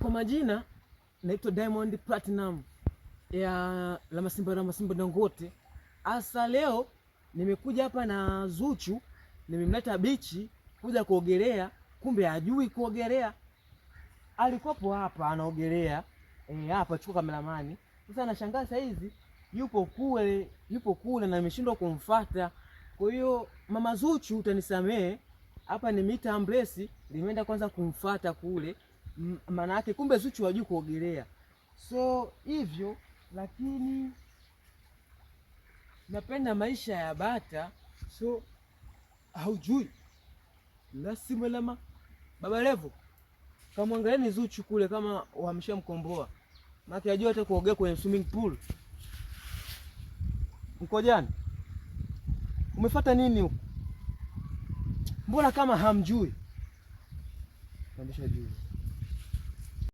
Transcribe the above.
Kwa majina naitwa Diamond Platinum ya la Masimba Dangote. Asa leo nimekuja hapa na Zuchu, nimemleta bichi kuja kuogelea, kumbe hajui kuogelea. Alikopo hapa anaogelea hapa, chukua kameramani. Sasa nashangaa saa hizi yupo kule na nimeshindwa kumfuata. Kwa hiyo mama Zuchu, utanisamee, hapa nimeita ambulance limeenda kwanza kumfuata kule, maana yake kumbe Zuchu hajui kuogelea. So hivyo, lakini napenda maisha ya bata. So haujui lasimalama Baba Levo, kama angalieni Zuchu kule kama wamshamkomboa, maana hajui hata kuogelea kwenye swimming pool. Mkojani, umefuata nini huko? Mbona kama hamjui? Pandisha juu.